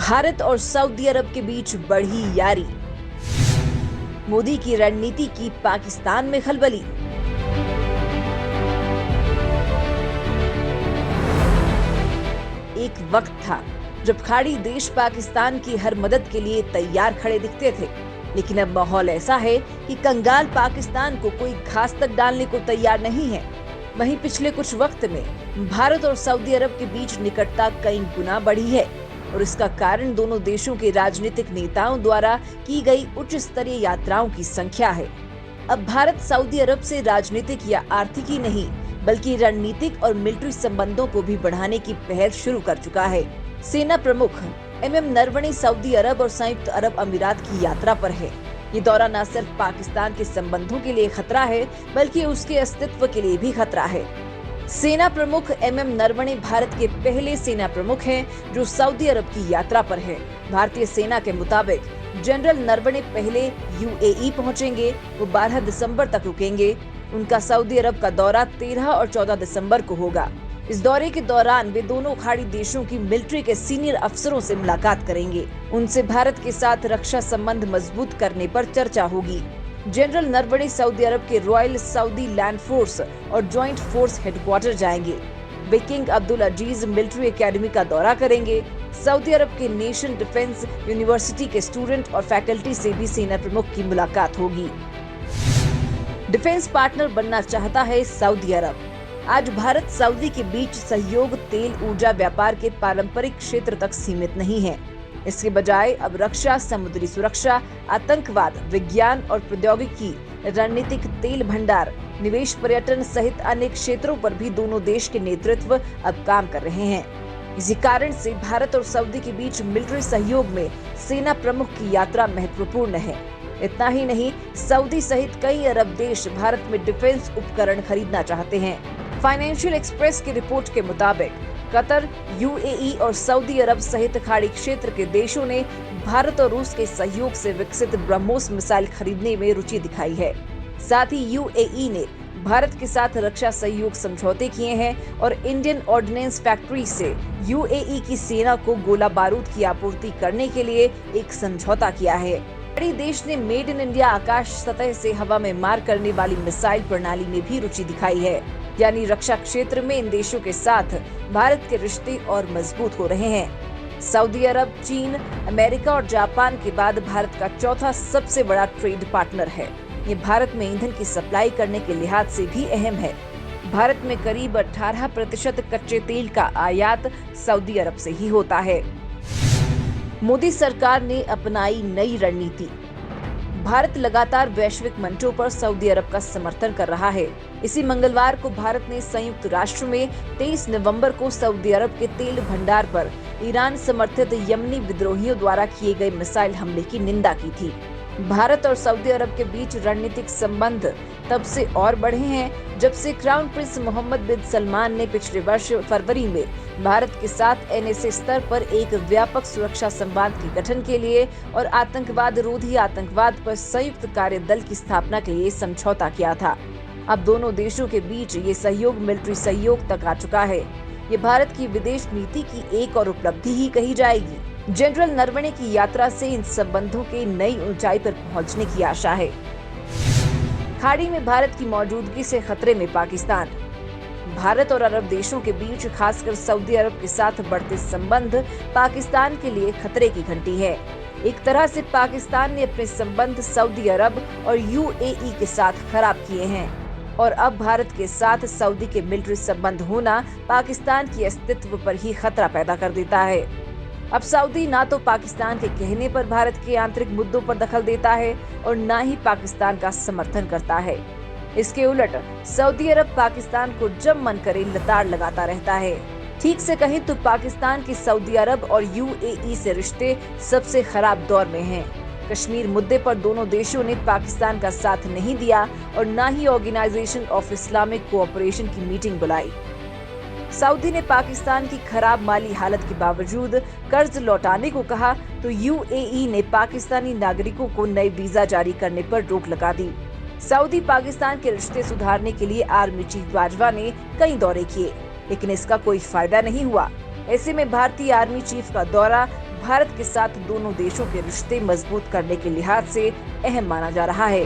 भारत और सऊदी अरब के बीच बढ़ी यारी। मोदी की रणनीति की पाकिस्तान में खलबली। एक वक्त था जब खाड़ी देश पाकिस्तान की हर मदद के लिए तैयार खड़े दिखते थे, लेकिन अब माहौल ऐसा है कि कंगाल पाकिस्तान को कोई घास तक डालने को तैयार नहीं है। वहीं पिछले कुछ वक्त में भारत और सऊदी अरब के बीच निकटता कई गुना बढ़ी है और इसका कारण दोनों देशों के राजनीतिक नेताओं द्वारा की गई उच्च स्तरीय यात्राओं की संख्या है। अब भारत सऊदी अरब से राजनीतिक या आर्थिक ही नहीं बल्कि रणनीतिक और मिलिट्री संबंधों को भी बढ़ाने की पहल शुरू कर चुका है। सेना प्रमुख MM नरवणे सऊदी अरब और संयुक्त अरब अमीरात की यात्रा पर है। ये दौरा न सिर्फ पाकिस्तान के संबंधों के लिए खतरा है बल्कि उसके अस्तित्व के लिए भी खतरा है। सेना प्रमुख MM नरवणे भारत के पहले सेना प्रमुख हैं जो सऊदी अरब की यात्रा पर है। भारतीय सेना के मुताबिक जनरल नरवणे पहले UAE पहुंचेंगे। वो 12 दिसंबर तक रुकेंगे। उनका सऊदी अरब का दौरा 13 और 14 दिसंबर को होगा। इस दौरे के दौरान वे दोनों खाड़ी देशों की मिलिट्री के सीनियर अफसरों से मुलाकात करेंगे। उनसे भारत के साथ रक्षा संबंध मजबूत करने पर चर्चा होगी। जनरल नरवणे सऊदी अरब के रॉयल सऊदी लैंड फोर्स और जॉइंट फोर्स हेडक्वार्टर जाएंगे। वे किंग अब्दुल अजीज मिलिट्री एकेडमी का दौरा करेंगे। सऊदी अरब के नेशन डिफेंस यूनिवर्सिटी के स्टूडेंट और फैकल्टी से भी सेना प्रमुख की मुलाकात होगी। डिफेंस पार्टनर बनना चाहता है सऊदी अरब। आज भारत सऊदी के बीच सहयोग तेल ऊर्जा व्यापार के पारंपरिक क्षेत्र तक सीमित नहीं है। इसके बजाय अब रक्षा, समुद्री सुरक्षा, आतंकवाद, विज्ञान और प्रौद्योगिकी, रणनीतिक तेल भंडार, निवेश, पर्यटन सहित अनेक क्षेत्रों पर भी दोनों देश के नेतृत्व अब काम कर रहे हैं। इसी कारण से भारत और सऊदी के बीच मिलिट्री सहयोग में सेना प्रमुख की यात्रा महत्वपूर्ण है। इतना ही नहीं, सऊदी सहित कई अरब देश भारत में डिफेंस उपकरण खरीदना चाहते हैं। फाइनेंशियल एक्सप्रेस की रिपोर्ट के मुताबिक कतर, UAE और सऊदी अरब सहित खाड़ी क्षेत्र के देशों ने भारत और रूस के सहयोग से विकसित ब्रह्मोस मिसाइल खरीदने में रुचि दिखाई है। साथ ही UAE ने भारत के साथ रक्षा सहयोग समझौते किए हैं और इंडियन ऑर्डिनेंस फैक्ट्री से UAE की सेना को गोला बारूद की आपूर्ति करने के लिए एक समझौता किया है। खाड़ी देश ने मेड इन इंडिया आकाश सतह से हवा में मार करने वाली मिसाइल प्रणाली में भी रुचि दिखाई है। यानी रक्षा क्षेत्र में इन देशों के साथ भारत के रिश्ते और मजबूत हो रहे हैं। सऊदी अरब, चीन, अमेरिका और जापान के बाद भारत का चौथा सबसे बड़ा ट्रेड पार्टनर है। ये भारत में ईंधन की सप्लाई करने के लिहाज से भी अहम है। भारत में करीब 18% कच्चे तेल का आयात सऊदी अरब से ही होता है। मोदी सरकार ने अपनाई नई रणनीति। भारत लगातार वैश्विक मंचों पर सऊदी अरब का समर्थन कर रहा है। इसी मंगलवार को भारत ने संयुक्त राष्ट्र में 23 नवंबर को सऊदी अरब के तेल भंडार पर ईरान समर्थित यमनी विद्रोहियों द्वारा किए गए मिसाइल हमले की निंदा की थी। भारत और सऊदी अरब के बीच रणनीतिक संबंध तब से और बढ़े हैं जब से क्राउन प्रिंस मोहम्मद बिन सलमान ने पिछले वर्ष फरवरी में भारत के साथ NSA स्तर पर एक व्यापक सुरक्षा संवाद के गठन के लिए और आतंकवाद रोधी आतंकवाद पर संयुक्त कार्य दल की स्थापना के लिए समझौता किया था। अब दोनों देशों के बीच ये सहयोग मिलिट्री सहयोग तक आ चुका है। ये भारत की विदेश नीति की एक और उपलब्धि ही कही जाएगी। जनरल नरवणे की यात्रा से इन संबंधों के नई ऊंचाई पर पहुंचने की आशा है। खाड़ी में भारत की मौजूदगी से खतरे में पाकिस्तान। भारत और अरब देशों के बीच खासकर सऊदी अरब के साथ बढ़ते संबंध पाकिस्तान के लिए खतरे की घंटी है। एक तरह से पाकिस्तान ने अपने संबंध सऊदी अरब और UAE के साथ खराब किए हैं और अब भारत के साथ सऊदी के मिलिट्री संबंध होना पाकिस्तान की अस्तित्व पर ही खतरा पैदा कर देता है। अब सऊदी ना तो पाकिस्तान के कहने पर भारत के आंतरिक मुद्दों पर दखल देता है और ना ही पाकिस्तान का समर्थन करता है। इसके उलट सऊदी अरब पाकिस्तान को जब मन करे लताड़ लगाता रहता है। ठीक से कहें तो पाकिस्तान के सऊदी अरब और UAE से रिश्ते सबसे खराब दौर में हैं। कश्मीर मुद्दे पर दोनों देशों ने पाकिस्तान का साथ नहीं दिया और ना ही ऑर्गेनाइजेशन ऑफ इस्लामिक कोऑपरेशन की मीटिंग बुलाई। सऊदी ने पाकिस्तान की खराब माली हालत के बावजूद कर्ज लौटाने को कहा तो UAE ने पाकिस्तानी नागरिकों को नए वीजा जारी करने पर रोक लगा दी। सऊदी पाकिस्तान के रिश्ते सुधारने के लिए आर्मी चीफ बाजवा ने कई दौरे किए, लेकिन इसका कोई फायदा नहीं हुआ। ऐसे में भारतीय आर्मी चीफ का दौरा भारत के साथ दोनों देशों के रिश्ते मजबूत करने के लिहाज से अहम माना जा रहा है।